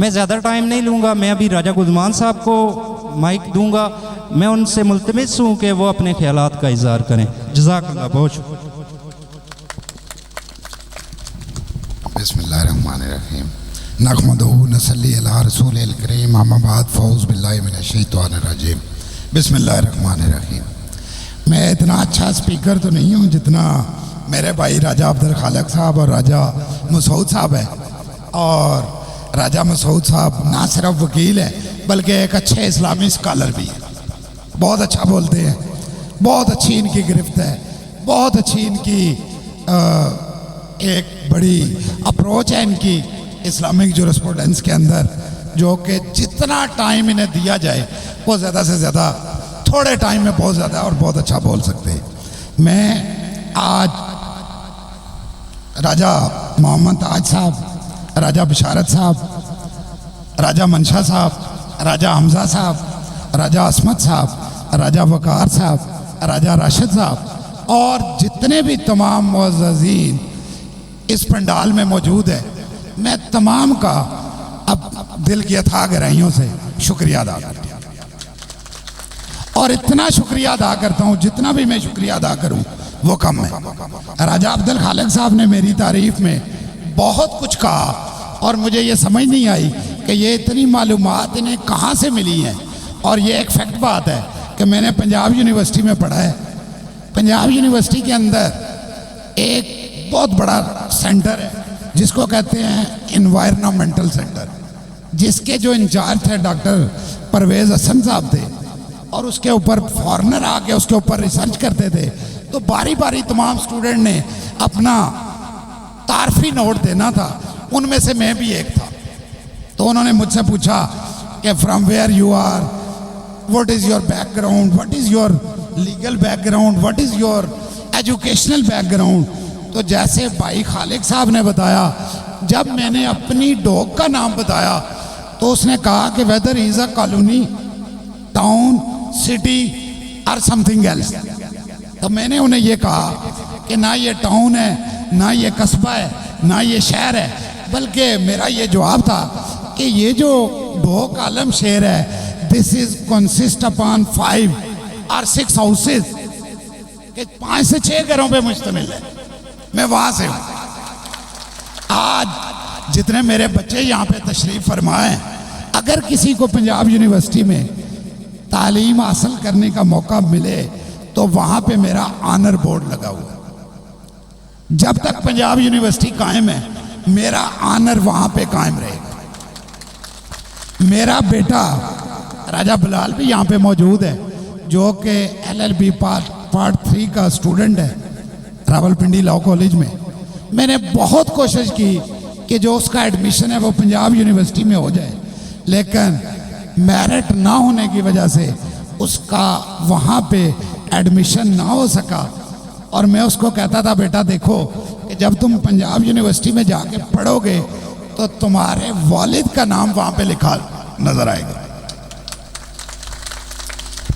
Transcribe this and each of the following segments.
मैं ज़्यादा टाइम नहीं लूँगा। मैं अभी राजा गुजमान साहब को माइक दूंगा। मैं उनसे मुल्तमिस हूँ कि वो अपने ख्यालात का इज़हार करें। जज़ाकल्लाह। बहुत शुक्रिया। बिस्मिल्लाहिर्रहमानिर्रहीम नहमदुहु नसल्ली अला रसूलिल करीम अम्मा बाद फ़ऊज़ बिल्लाहि मिनश शैतानिर रजीम बिस्मिल्लाहिर्रहमानिर्रहीम। मैं इतना अच्छा स्पीकर तो नहीं हूँ जितना मेरे भाई राजा अब्दुल खालिक साहब और राजा मसूद साहब है। और राजा मसूद साहब ना सिर्फ वकील है बल्कि एक अच्छे इस्लामी स्कॉलर भी है। बहुत अच्छा बोलते हैं, बहुत अच्छी इनकी गिरफ्त है, बहुत अच्छी इनकी एक बड़ी अप्रोच है इनकी इस्लामिक जुरिस्प्रूडेंस के अंदर, जो कि जितना टाइम इन्हें दिया जाए वो ज़्यादा से ज़्यादा थोड़े टाइम में बहुत ज़्यादा और बहुत अच्छा बोल सकते हैं। मैं आज राजा मोहम्मद ताज साहब, राजा बिशारत साहब, राजा मंशा साहब, राजा हमजा साहब, राजा असमत साहब, राजा वकार साहब, राजा राशिद साहब और जितने भी तमाम मुअज़्ज़ज़ीन इस पंडाल में मौजूद है, मैं तमाम का अब दिल की अथाह गहराइयों से शुक्रिया अदा करता हूँ। और इतना शुक्रिया अदा करता हूँ, जितना भी मैं शुक्रिया अदा करूँ वो कम है। राजा अब्दुल खालिक साहब ने मेरी तारीफ में बहुत कुछ कहा और मुझे ये समझ नहीं आई कि ये इतनी मालूमात इन्हें कहाँ से मिली हैं। और ये एक फैक्ट बात है कि मैंने पंजाब यूनिवर्सिटी में पढ़ा है। पंजाब यूनिवर्सिटी के अंदर एक बहुत बड़ा सेंटर है जिसको कहते हैं इन्वायरमेंटल सेंटर, जिसके जो इंचार्ज थे डॉक्टर परवेज़ हसन साहब थे और उसके ऊपर फॉरेनर आके उसके ऊपर रिसर्च करते थे। तो बारी बारी तमाम स्टूडेंट ने अपना तारफी नोट देना था, उनमें से मैं भी एक था। तो उन्होंने मुझसे पूछा कि from where you are, what is your background, what is your legal background, what is your educational background. तो जैसे भाई खालिक साहब ने बताया, जब मैंने अपनी डॉग का नाम बताया तो उसने कहा कि whether is a colony, town, city और समथिंग एल्स। तो मैंने उन्हें ये कहा कि ना ये टाउन है, ना ये कस्बा है, ना ये शहर है, बल्कि मेरा ये जवाब था कि ये जो 2 कॉलम शेर है, दिस इज कंसिस्ट अपॉन 5 और 6 हाउसेज, कि 5 से 6 घरों पे मुश्तमिल है। मैं वहां से हूं। आज जितने मेरे बच्चे यहाँ पे तशरीफ फरमाए, अगर किसी को पंजाब यूनिवर्सिटी में तालीम हासिल करने का मौका मिले तो वहां पे मेरा ऑनर बोर्ड लगा हुआ है। जब तक पंजाब यूनिवर्सिटी कायम है, मेरा ऑनर वहां पे कायम रहेगा। मेरा बेटा राजा बिलाल भी यहाँ पे मौजूद है, जो कि LLB पार्ट 3 का स्टूडेंट है रावलपिंडी लॉ कॉलेज में। मैंने बहुत कोशिश की कि जो उसका एडमिशन है वो पंजाब यूनिवर्सिटी में हो जाए, लेकिन मेरिट ना होने की वजह से उसका वहाँ पे एडमिशन ना हो सका। और मैं उसको कहता था, बेटा देखो कि जब तुम पंजाब यूनिवर्सिटी में जाके पढ़ोगे तो तुम्हारे वालिद का नाम वहाँ पे लिखा नजर आएगा।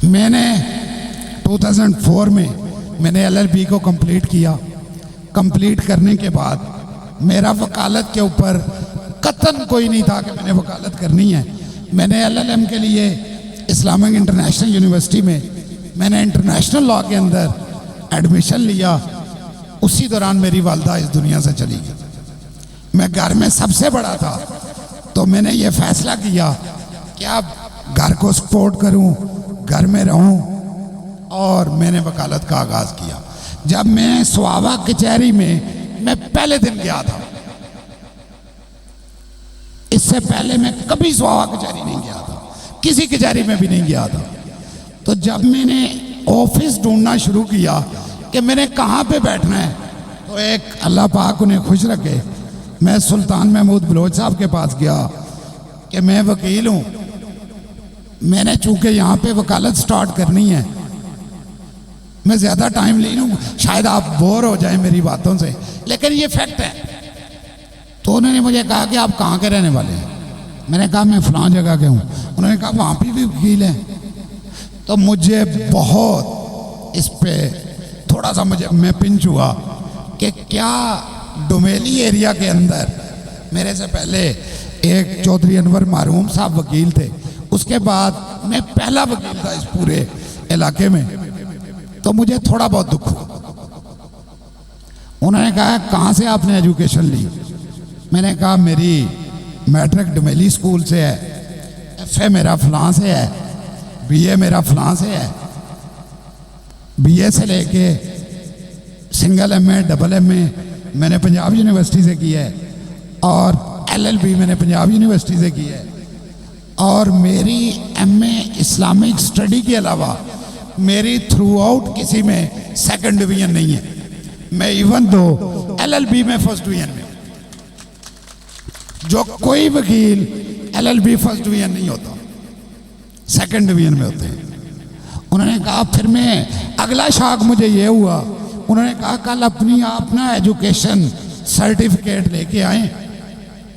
मैंने 2004 में मैंने LLB को कंप्लीट किया। कंप्लीट करने के बाद मेरा वकालत के ऊपर कतन कोई नहीं था कि मैंने वकालत करनी है। मैंने LLM के लिए इस्लामिक इंटरनेशनल यूनिवर्सिटी में मैंने इंटरनेशनल लॉ के अंदर एडमिशन लिया। उसी दौरान मेरी वालदा इस दुनिया से चली गई। मैं घर में सबसे बड़ा था, तो मैंने ये फैसला किया कि अब घर को सपोर्ट करूं, घर में रहूं, और मैंने वकालत का आगाज़ किया। जब मैं स्वावा कचहरी में मैं पहले दिन गया था, इससे पहले मैं कभी स्वावा कचहरी नहीं गया था, किसी कचहरी में भी नहीं गया था। तो जब मैंने ऑफिस ढूंढना शुरू किया कि मैंने कहाँ पे बैठना है, तो एक अल्लाह पाक उन्हें खुश रखे, मैं सुल्तान महमूद बलोच साहब के पास गया कि मैं वकील हूँ, मैंने चूँकि यहाँ पे वकालत स्टार्ट करनी है, मैं ज़्यादा टाइम ले लूँ, शायद आप बोर हो जाएं मेरी बातों से, लेकिन ये फैक्ट है। तो उन्होंने मुझे कहा कि आप कहाँ के रहने वाले हैं? मैंने कहा मैं फ़लाँ जगह के हूँ। उन्होंने कहा वहाँ पे भी वकील हैं। तो मुझे बहुत इस पे थोड़ा सा मैं पिंच हुआ कि क्या डोमेली एरिया के अंदर मेरे से पहले एक चौधरी अनवर मारूम साहब वकील थे, उसके बाद मैं पहला वकील था इस पूरे इलाके में। तो मुझे थोड़ा बहुत दुख हुआ। उन्होंने कहा कहाँ से आपने एजुकेशन ली? मैंने कहा मेरी मैट्रिक डमेली स्कूल से है, एफए मेरा फलां से है, बीए मेरा फलां से है। बीए से लेके सिंगल एमए डबल एमए मैंने पंजाब यूनिवर्सिटी से किया है, और एलएलबी मैंने पंजाब यूनिवर्सिटी से की है, और मेरी एमए इस्लामिक स्टडी के अलावा मेरी थ्रू आउट किसी में सेकंड डिवीजन नहीं है। मैं इवन दो एलएलबी में फर्स्ट डिवीजन में, जो कोई वकील एलएलबी फर्स्ट डिवीजन नहीं होता, सेकंड डिवीजन में होते हैं। उन्होंने कहा, फिर मैं अगला शौक मुझे ये हुआ, उन्होंने कहा कल अपनी आप ना एजुकेशन सर्टिफिकेट लेके आए,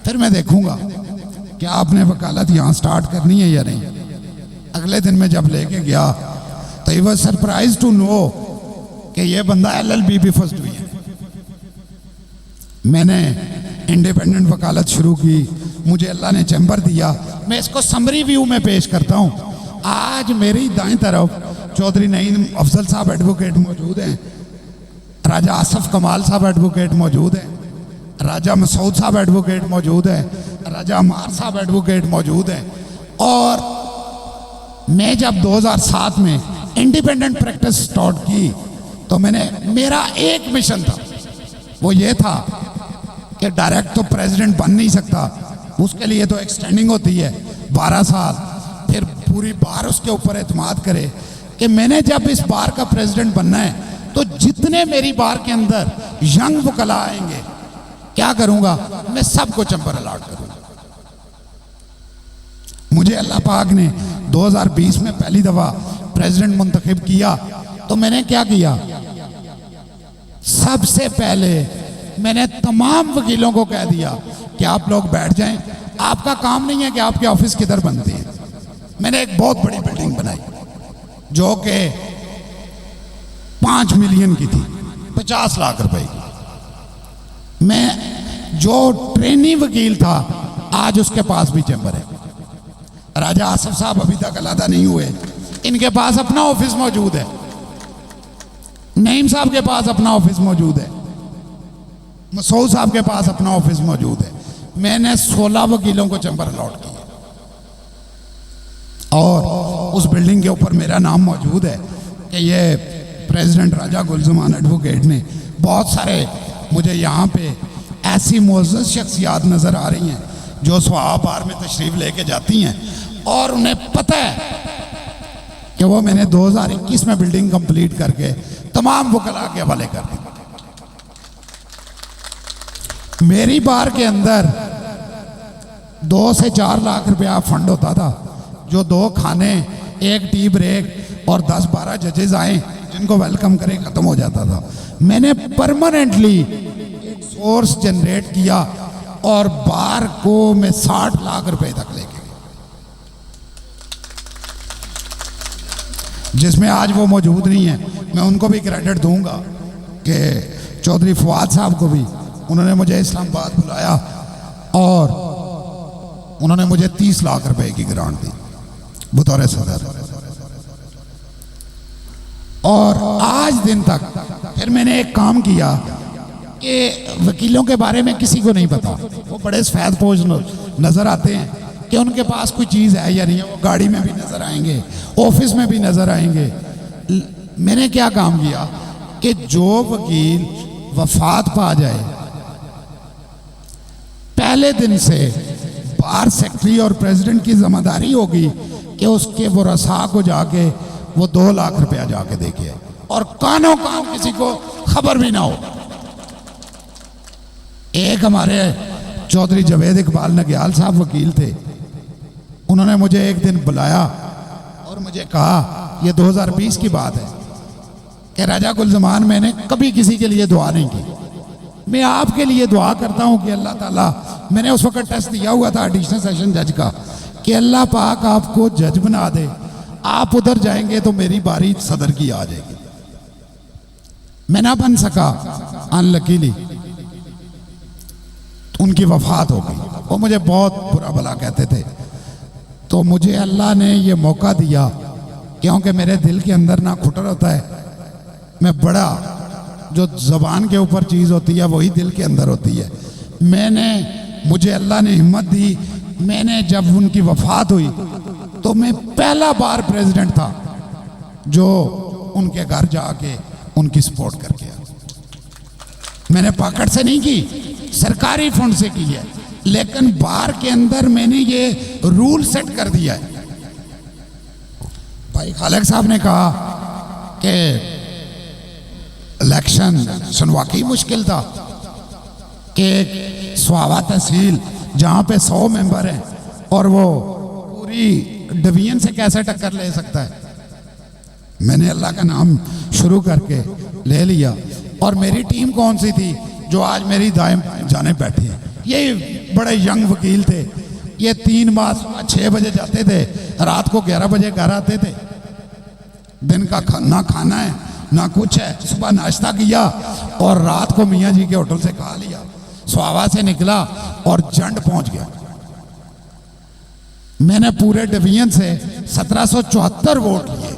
फिर मैं देखूंगा कि आपने वकालत यहाँ स्टार्ट करनी है या नहीं। अगले दिन मैं जब लेके गया तो he was surprise to know कि ये बंदा एलएलबी भी फर्स्ट हुई है। मैंने इंडिपेंडेंट वकालत शुरू की, मुझे अल्लाह ने चैम्बर दिया। मैं इसको समरी व्यू में पेश करता हूँ। आज मेरी दाएं तरफ चौधरी नईम अफजल साहब एडवोकेट मौजूद हैं, राजा आसफ कमाल साहब एडवोकेट मौजूद हैं, राजा मसूद साहब एडवोकेट मौजूद है, राजा अमार साहब एडवोकेट मौजूद है। और मैं जब 2007 में इंडिपेंडेंट प्रैक्टिस स्टार्ट की तो मेरा एक मिशन था, वो ये था कि डायरेक्ट तो प्रेसिडेंट बन नहीं सकता, उसके लिए तो एक्सटेंडिंग होती है 12 साल, फिर पूरी बार उसके ऊपर एतमाद करे कि मैंने जब इस बार का प्रेसिडेंट बनना है तो जितने मेरी बार के अंदर यंग वकला आएंगे क्या करूंगा, मैं सबको चैम्बर अलॉट करूंगा। मुझे अल्लाह पाक ने 2020 में पहली दफा प्रेसिडेंट मुंतखब किया तो मैंने क्या किया, सबसे पहले मैंने तमाम वकीलों को कह दिया कि आप लोग बैठ जाएं, आपका काम नहीं है कि आपके ऑफिस किधर बनते हैं। मैंने एक बहुत बड़ी बिल्डिंग बनाई जो कि 5 मिलियन की थी, 50 लाख रुपए की। मैं जो ट्रेनी वकील था आज उसके पास भी चैम्बर है। राजा आसफ साहब अभी तक अलहदा नहीं हुए, इनके पास अपना ऑफिस मौजूद है। नईम साहब के पास अपना ऑफिस मौजूद है, मसूद साहब के पास अपना ऑफिस मौजूद है। मैंने 16 वकीलों को चैम्बर अलॉट किया और उस बिल्डिंग के ऊपर मेरा नाम मौजूद है कि ये प्रेसिडेंट राजा गुलजमान एडवोकेट ने। बहुत सारे मुझे यहाँ पे ऐसी मुअज़्ज़ज़ शख्सियात नज़र आ रही हैं जो स्वाब बार में तशरीफ़ लेके जाती हैं और उन्हें पता है कि वो मैंने 2021 में बिल्डिंग कंप्लीट करके तमाम वकला के हवाले कर दी। मेरी बार के अंदर 2 से 4 लाख रुपया फंड होता था, जो 2 खाने, 1 टी ब्रेक और 10-12 जजेस आए जिनको वेलकम करे खत्म हो जाता था। मैंने परमानेंटली एक सोर्स जनरेट किया और बार को मैं 60 लाख रुपए तक लेके गया, जिसमें आज वो मौजूद नहीं है। मैं उनको भी क्रेडिट दूंगा कि चौधरी फवाद साहब को भी, उन्होंने मुझे इस्लामाबाद बुलाया और उन्होंने मुझे 30 लाख रुपए की ग्रांट दी बतौर सदर। और आज दिन तक फिर मैंने एक काम किया कि वकीलों के बारे में किसी को नहीं पता, वो बड़े सफेदपोश नजर आते हैं कि उनके पास कोई चीज़ है या नहीं है। वो गाड़ी में भी नजर आएंगे, ऑफिस में भी नजर आएंगे। मैंने क्या काम किया कि जो वकील वफात पा जाए, पहले दिन से बार सेक्रेटरी और प्रेसिडेंट की जिम्मेदारी होगी कि उसके वो रसा को जाके वो 2 लाख रुपया जाके देके आए और कानों कान किसी को खबर भी ना हो। एक हमारे चौधरी जवेद इकबाल नग्याल साहब वकील थे, उन्होंने मुझे एक दिन बुलाया और मुझे कहा, ये 2020 की बात है, कि राजा गुलजमान मैंने कभी किसी के लिए दुआ नहीं की, मैं आपके लिए दुआ करता हूं कि अल्लाह ताला, मैंने उस वक्त टेस्ट दिया हुआ था एडिशनल सेशन जज का, कि अल्लाह पाक आपको जज बना दे, आप उधर जाएंगे तो मेरी बारी सदर की आ जाएगी। मैं ना बन सका अनलकीली, उनकी वफात हो गई। वो मुझे बहुत बुरा भला कहते थे। तो मुझे अल्लाह ने ये मौका दिया, क्योंकि मेरे दिल के अंदर ना खुटर होता है, मैं बड़ा, जो ज़बान के ऊपर चीज़ होती है वही दिल के अंदर होती है। मुझे अल्लाह ने हिम्मत दी। मैंने जब उनकी वफात हुई तो मैं पहला बार प्रेसिडेंट था जो उनके घर जाके उनकी सपोर्ट करके आया। मैंने पॉकेट से नहीं की, सरकारी फंड से की है, लेकिन बार के अंदर मैंने ये रूल सेट कर दिया है। भाई खालिक साहब ने कहा कि इलेक्शन वाकई मुश्किल था कि स्वावा तहसील जहाँ पे 100 मेंबर हैं और वो पूरी डिवीजन से कैसे टक्कर ले सकता है। मैंने अल्लाह का नाम शुरू करके ले लिया। और मेरी टीम कौन सी थी जो आज मेरी दाएं जाने बैठी है? ये बड़े यंग वकील थे। ये 3 माह सुबह 6 बजे जाते थे, रात को 11 बजे घर आते थे। दिन का ना खाना है ना कुछ है। सुबह नाश्ता किया और रात को मियाँ जी के होटल से खा लिया। स्वावा से निकला और जंड पहुंच गया। मैंने पूरे डिवीजन से 1774 वोट लिए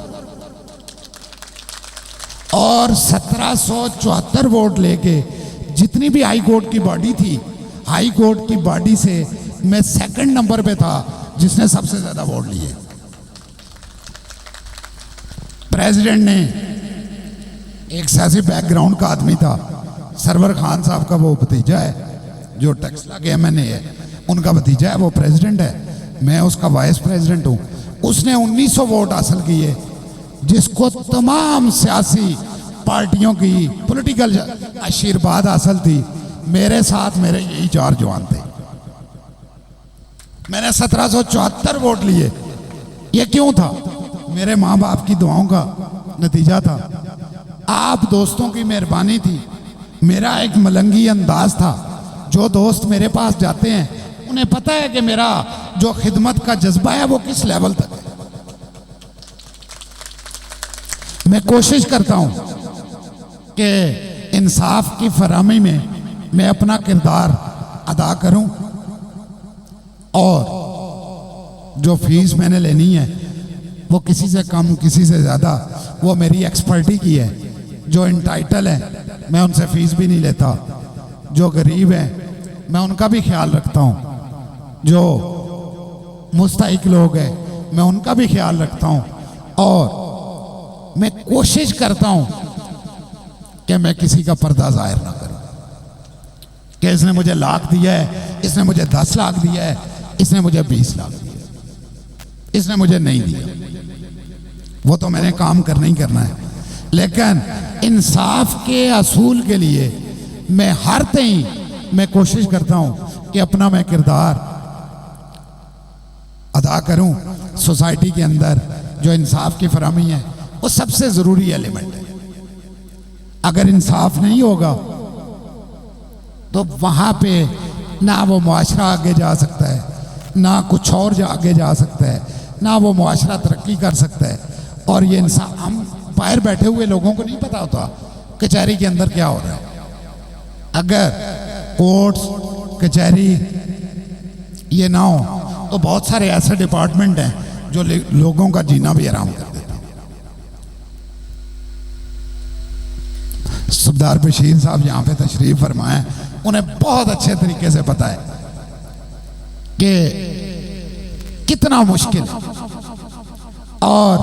और 1774 वोट लेके जितनी भी हाई कोर्ट की बॉडी थी, हाई कोर्ट की बॉडी से मैं 2nd नंबर पे था जिसने सबसे ज्यादा वोट लिए। प्रेसिडेंट ने एक सियासी बैकग्राउंड का आदमी था, सरवर खान साहब का वो भतीजा है जो टेक्सला के MNA है, उनका भतीजा है, वो प्रेसिडेंट है, मैं उसका वाइस प्रेसिडेंट हूँ। उसने 1900 वोट हासिल किए, जिसको तमाम सियासी पार्टियों की पॉलिटिकल आशीर्वाद हासिल थी। मेरे साथ मेरे यही 4 जवान थे। मैंने 1774 वोट लिए। ये क्यों था? मेरे माँ बाप की दुआओं का नतीजा था। आप दोस्तों की मेहरबानी थी। मेरा एक मलंगी अंदाज था। जो दोस्त मेरे पास जाते हैं उन्हें पता है कि मेरा जो खिदमत का जज्बा है वो किस लेवल तक है। मैं कोशिश करता हूं कि इंसाफ की फराहमी में मैं अपना किरदार अदा करूं और जो फीस मैंने लेनी है वो किसी से कम किसी से ज़्यादा, वो मेरी एक्सपर्टी की है। जो इंटाइटल है मैं उनसे फीस भी नहीं लेता। जो गरीब है मैं उनका भी ख्याल रखता हूँ। जो मुस्तहिक लोग हैं मैं उनका भी ख्याल रखता हूँ। और मैं कोशिश करता हूँ कि मैं किसी का पर्दा जाहिर ना करूँ कि इसने मुझे लाख दिया है, इसने मुझे 10 लाख दिया है, इसने मुझे 20 लाख दिया, इसने मुझे नहीं दिया। वो तो मैंने काम करना ही करना है। लेकिन इंसाफ के असूल के लिए मैं हर तई मैं कोशिश करता हूं कि अपना मैं किरदार अदा करूं। सोसाइटी के अंदर जो इंसाफ की फराहमी है वो सबसे ज़रूरी एलिमेंट है। अगर इंसाफ नहीं होगा तो वहां पे ना वो मुआशरा आगे जा सकता है, ना कुछ और आगे जा सकता है, ना वो मुआशरा तरक्की कर सकता है। और ये इंसान, हम बाहर बैठे हुए लोगों को नहीं पता होता कचहरी के अंदर क्या हो रहा है। अगर कोर्ट्स कचहरी ये ना हो तो बहुत सारे ऐसे डिपार्टमेंट हैं जो लोगों का जीना भी आराम कर देते हैं। सरदार बशीर साहब यहाँ पे तशरीफ फरमाए, उन्हें बहुत अच्छे तरीके से पता है कि कितना मुश्किल और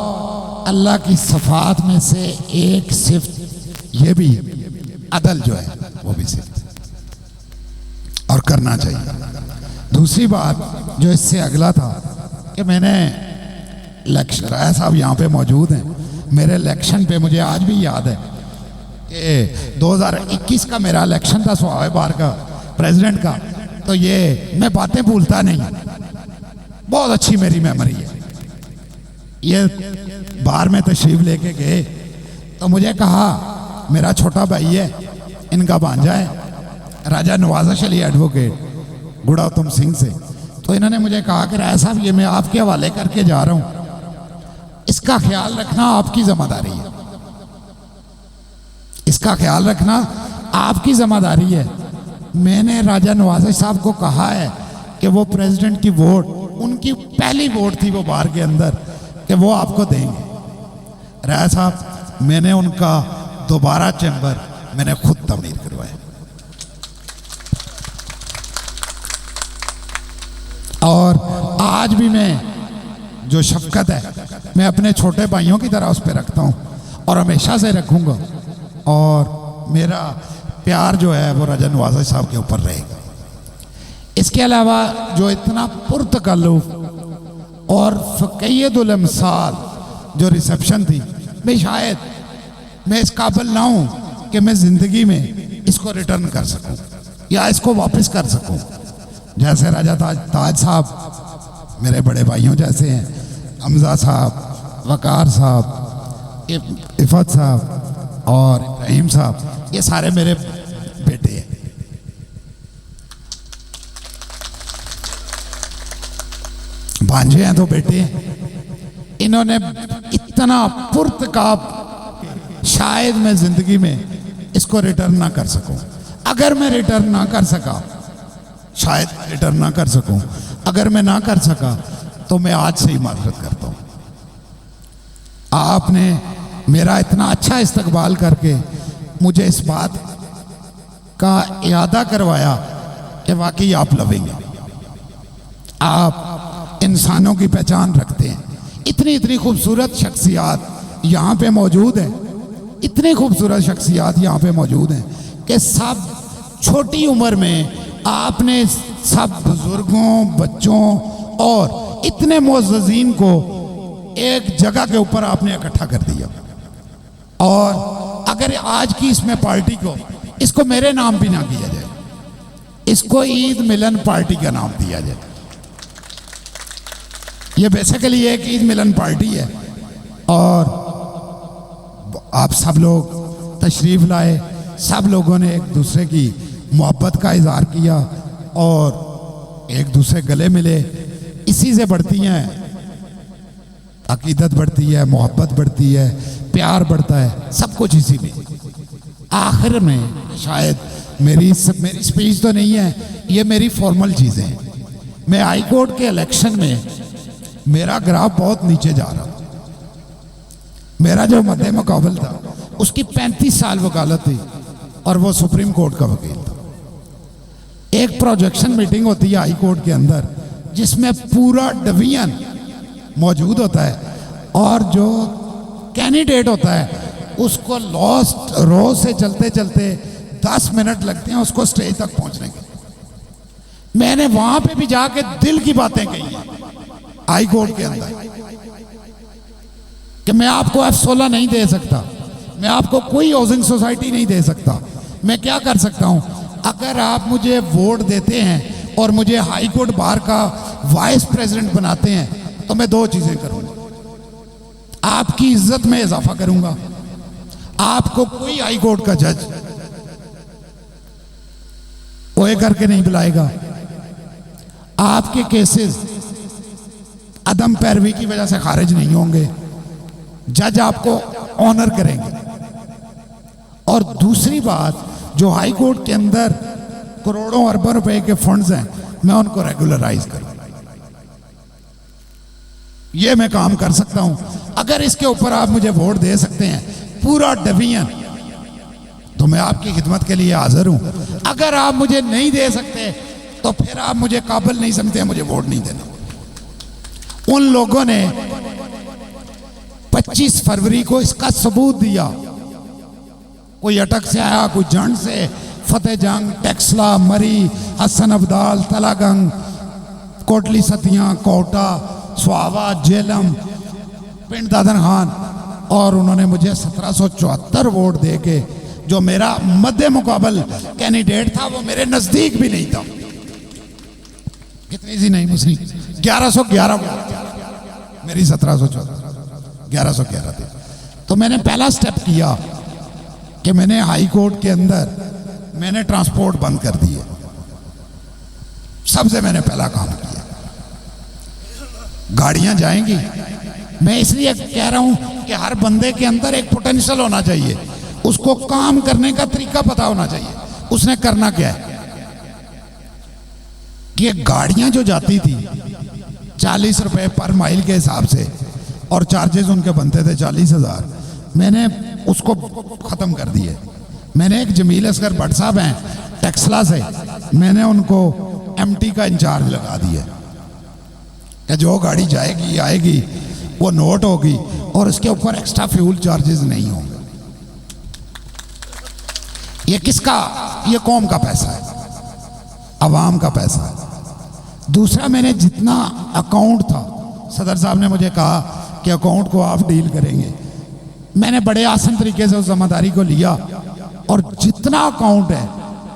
अल्लाह की सफात में से एक सिर्फ ये भी अदल जो है वो भी सिर्फ और करना चाहिए। दूसरी बात जो इससे अगला था कि मैंने इलेक्शन, राय साहब यहाँ पे मौजूद हैं, मेरे इलेक्शन पे मुझे आज भी याद है कि 2021 का मेरा इलेक्शन था, स्वावे बार का प्रेसिडेंट का। तो ये मैं बातें भूलता नहीं, बहुत अच्छी मेरी मेमोरी है। ये बाहर में तशरीफ लेके गए तो मुझे कहा, मेरा छोटा भाई है, इनका भांजा है राजा नवाज अली एडवोकेट गुड़ातम सिंह से, तो इन्होंने मुझे कहा कि राय साहब ये मैं आपके हवाले करके जा रहा हूं, इसका ख्याल रखना आपकी जिम्मेदारी है, इसका ख्याल रखना आपकी जिम्मेदारी है। मैंने राजा नवाज साहब को कहा है कि वो प्रेसिडेंट की वोट, उनकी पहली वोट थी वो बार के अंदर, कि वो आपको देंगे। राय साहब, मैंने उनका दोबारा चैम्बर मैंने खुद तमीर करवाया। और आज भी मैं जो शफकत है मैं अपने छोटे भाइयों की तरह उस पर रखता हूँ और हमेशा से रखूँगा। और मेरा प्यार जो है वो राजा नवाज साहब के ऊपर रहेगा। इसके अलावा जो इतना पुरतकल्लुफ़ और फ़क़ीयतुल अमसाल जो रिसेप्शन थी, मैं इस काबिल ना हूँ कि मैं ज़िंदगी में इसको रिटर्न कर सकूँ या इसको वापस कर सकूँ। जैसे राजा ताज साहब मेरे बड़े भाइयों जैसे हैं, हमजा साहब, वकार साहब, इफ़त साहब और इब्राहिम साहब, ये सारे मेरे बेटे हैं। भांजे हैं तो बेटे हैं। इन्होंने इतना पुरतकाब, शायद मैं जिंदगी में इसको रिटर्न ना कर सकूं। अगर मैं रिटर्न ना कर सका, शायद रिटर्न ना कर सकूं, अगर मैं ना कर सका तो मैं आज से ही माजरत करता हूं। आपने मेरा इतना अच्छा इस्तकबाल करके मुझे इस बात का इयादा करवाया कि वाकई आप लवेंगे, आप इंसानों की पहचान रखते हैं। इतनी इतनी खूबसूरत शख्सियात यहाँ पे मौजूद हैं, इतनी खूबसूरत शख्सियात यहाँ पे मौजूद हैं कि सब छोटी उम्र में आपने सब बुजुर्गों, बच्चों और इतने मुअज़्ज़ज़ीन को एक जगह के ऊपर आपने इकट्ठा कर दिया। और अगर आज की इसमें पार्टी को, इसको मेरे नाम भी ना किया जाए, इसको ईद मिलन पार्टी का नाम दिया जाए। ये बेसिकली एक ईद मिलन पार्टी है। और आप सब लोग तशरीफ़ लाए, सब लोगों ने एक दूसरे की मोहब्बत का इज़हार किया और एक दूसरे गले मिले। इसी से बढ़ती हैं अकीदत, बढ़ती है मोहब्बत, बढ़ती है प्यार, बढ़ता है, सब कुछ इसी में। आखिर में शायद मेरी स्पीच तो नहीं है, ये मेरी फॉर्मल चीज़ें हैं। मैं हाई कोर्ट के इलेक्शन में मेरा ग्राफ बहुत नीचे जा रहा था। मेरा जो मद्दे मुकाबल था उसकी 35 साल वकालत थी और वो सुप्रीम कोर्ट का वकील था। एक प्रोजेक्शन मीटिंग होती है हाई कोर्ट के अंदर जिसमें पूरा डिवीजन मौजूद होता है और जो कैंडिडेट होता है उसको लॉस्ट रो से चलते चलते 10 मिनट लगते हैं उसको स्टेज तक पहुंचने के। मैंने वहां पे भी जाके दिल की बातें कही हैं हाई कोर्ट के अंदर कि मैं आपको F16 नहीं दे सकता, मैं आपको कोई हाउसिंग सोसाइटी नहीं दे सकता। मैं क्या कर सकता हूं, अगर आप मुझे वोट देते हैं और मुझे हाई कोर्ट बार का वाइस प्रेसिडेंट बनाते हैं तो मैं 2 चीजें करूंगा। आपकी इज्जत में इजाफा करूंगा, आपको कोई हाई कोर्ट का जज ओए करके नहीं बुलाएगा, आपके केसेस अदम पैरवी की वजह से खारिज नहीं होंगे, जज आपको ऑनर करेंगे। और दूसरी बात, जो हाई कोर्ट के अंदर करोड़ों अरबों रुपए के फंड्स हैं, मैं उनको रेगुलराइज करूं। ये मैं काम कर सकता हूं। अगर इसके ऊपर आप मुझे वोट दे सकते हैं पूरा डिवीजन, तो मैं आपकी खिदमत के लिए हाजिर हूं। अगर आप मुझे नहीं दे सकते तो फिर आप मुझे काबिल नहीं समझते, मुझे वोट नहीं देना। उन लोगों ने 25 फरवरी को इसका सबूत दिया। कोई अटक से आया, कोई जंड से, फतेह जंग, टेक्सला, मरी, हसन अब्दाल, तलागंग, कोटली सतियां, कोटा, स्वावा, जेलम, पिंड दादन खान, और उन्होंने मुझे 1774 वोट दे के, जो मेरा मद्दे मुकाबल कैंडिडेट था वो मेरे नजदीक भी नहीं था। कितनी सी नहीं मुझे 1111 वोट, मेरी 1714, 1111 थी। तो मैंने पहला स्टेप किया कि मैंने हाई कोर्ट के अंदर मैंने ट्रांसपोर्ट बंद कर दिए। सबसे मैंने पहला काम किया, गाड़ियां जाएंगी। मैं इसलिए कह रहा हूं कि हर बंदे के अंदर एक पोटेंशियल होना चाहिए, उसको काम करने का तरीका पता होना चाहिए, उसने करना क्या है। कि गाड़ियां जो जाती थी 40 रुपए पर माइल के हिसाब से और चार्जेस उनके बनते थे 40,000, मैंने उसको ख़त्म कर दिए। मैंने एक जमील असगर भट्ट साहब हैं टेक्सला से, मैंने उनको एमटी का इंचार्ज लगा दिया कि जो गाड़ी जाएगी आएगी वो नोट होगी और उसके ऊपर एक्स्ट्रा फ्यूल चार्जेस नहीं होंगे। ये किसका, ये कौम का पैसा है, अवाम का पैसा है। दूसरा, मैंने जितना अकाउंट था, सदर साहब ने मुझे कहा कि अकाउंट को आप डील करेंगे, मैंने बड़े आसान तरीके से उस जिम्मेदारी को लिया और जितना अकाउंट है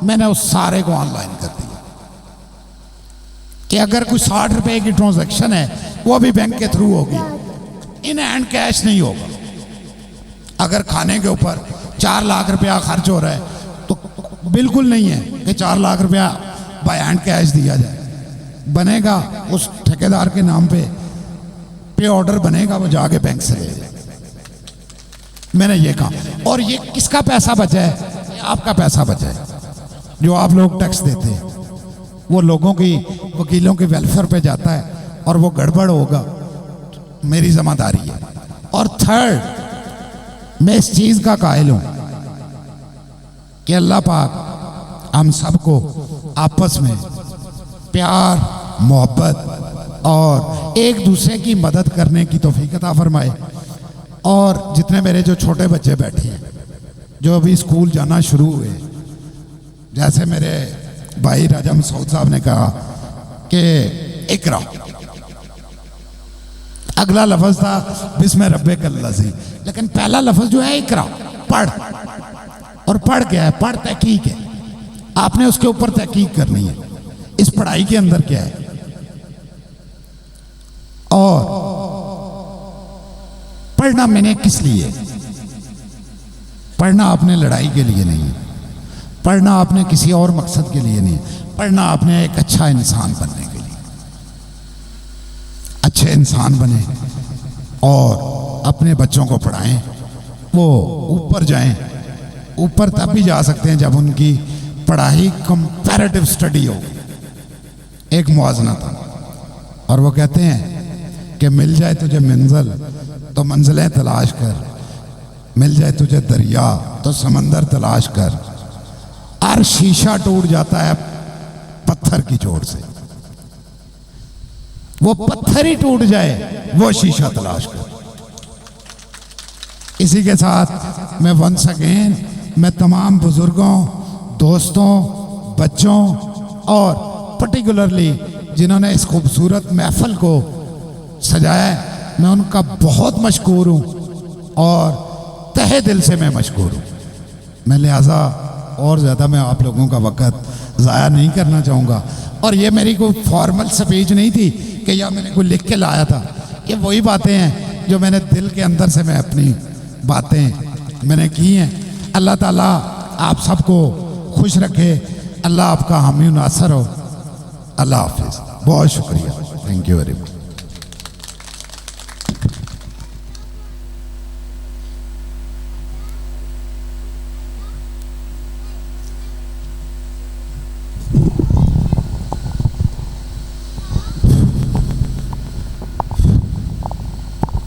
मैंने उस सारे को ऑनलाइन कर दिया कि अगर कोई 60 रुपए की ट्रांजैक्शन है वो भी बैंक के थ्रू होगी, इन हैंड कैश नहीं होगा। अगर खाने के ऊपर 4 लाख रुपया खर्च हो रहा है तो बिल्कुल नहीं है कि 4 लाख रुपया बाय हैंड कैश दिया जाए, बनेगा उस ठेकेदार के नाम पे ऑर्डर बनेगा, वो जाके बैंक से ले जाए। मैंने ये कहा। और ये किसका पैसा बचा है? ये आपका पैसा बचा है जो आप लोग टैक्स देते हैं, वो लोगों की, वकीलों के वेलफेयर पे जाता है और वो गड़बड़ होगा, मेरी जिम्मेदारी है। और थर्ड, मैं इस चीज का कायल हूं कि अल्लाह पाक हम सबको आपस में प्यार, मोहब्बत और एक दूसरे की मदद करने की तौफीक अता फरमाए। और जितने मेरे जो छोटे बच्चे बैठे हैं जो अभी स्कूल जाना शुरू हुए, जैसे मेरे भाई राजा मसूद साहब ने कहा कि इकरा, अगला लफ्ज था बिस्म रब्बिकल लज़ी, लेकिन पहला लफ्ज जो है इकरा, पढ़। और पढ़ क्या है? पढ़ तहकीक है, आपने उसके ऊपर तहकीक करनी है, इस पढ़ाई के अंदर क्या है। और पढ़ना मैंने किस लिए? पढ़ना आपने लड़ाई के लिए नहीं, पढ़ना आपने किसी और मकसद के लिए नहीं, पढ़ना आपने एक अच्छा इंसान बनने के लिए। अच्छे इंसान बने और अपने बच्चों को पढ़ाएं, वो ऊपर जाएं। ऊपर तब भी जा सकते हैं जब उनकी पढ़ाई कंपैरेटिव स्टडी हो। एक मुआजना था और वो कहते हैं कि मिल जाए तुझे मंजिल तो मंजिलें तलाश कर, मिल जाए तुझे दरिया तो समंदर तलाश कर, हर शीशा टूट जाता है पत्थर की चोट से, वो पत्थर ही टूट जाए वो शीशा तलाश कर। इसी के साथ मैं वंस अगेन मैं तमाम बुजुर्गों, दोस्तों, बच्चों और पर्टिकुलरली जिन्होंने इस खूबसूरत महफिल को सजाया है, मैं उनका बहुत मशकूर हूँ और तहे दिल से मैं मशकूर हूँ। मैं लिहाजा और ज़्यादा मैं आप लोगों का वक़्त ज़ाया नहीं करना चाहूँगा। और ये मेरी कोई फॉर्मल स्पीच नहीं थी कि या मैंने कोई लिख के लाया था, ये वही बातें हैं जो मैंने दिल के अंदर से मैं अपनी बातें मैंने की हैं। अल्लाह ताला आप सबको खुश रखे, अल्लाह आपका हामी नासर हो। अल्लाह हाफिज़, बहुत शुक्रिया, थैंक यू वेरी मच।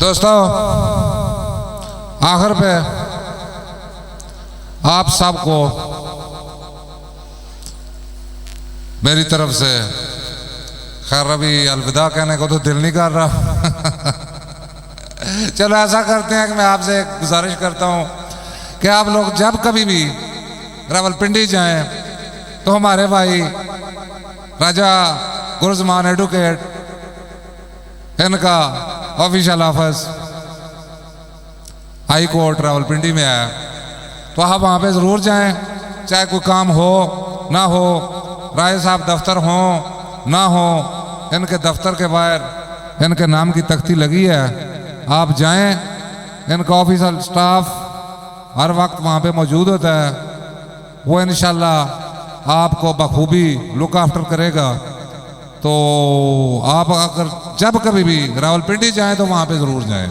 दोस्तों, आखिर पे आप सबको मेरी तरफ से खैर रबी अलविदा कहने को तो दिल नहीं कर रहा। चलो ऐसा करते हैं कि मैं आपसे एक गुजारिश करता हूं कि आप लोग जब कभी भी रावलपिंडी जाएं तो हमारे भाई राजा गुरजमान एडवोकेट इनका official office high court Rawalpindi में है, तो आप वहाँ पे ज़रूर जाएं, चाहे कोई काम हो ना हो, राय साहब दफ्तर हो ना हो, इनके दफ्तर के बाहर इनके नाम की तख्ती लगी है, आप जाएं। इनका ऑफिशियल स्टाफ हर वक्त वहाँ पे मौजूद होता है, वो इंशाल्लाह आपको बखूबी लुक आफ्टर करेगा। तो आप अगर जब कभी भी रावलपिंडी जाएं तो वहाँ पे ज़रूर जाएं।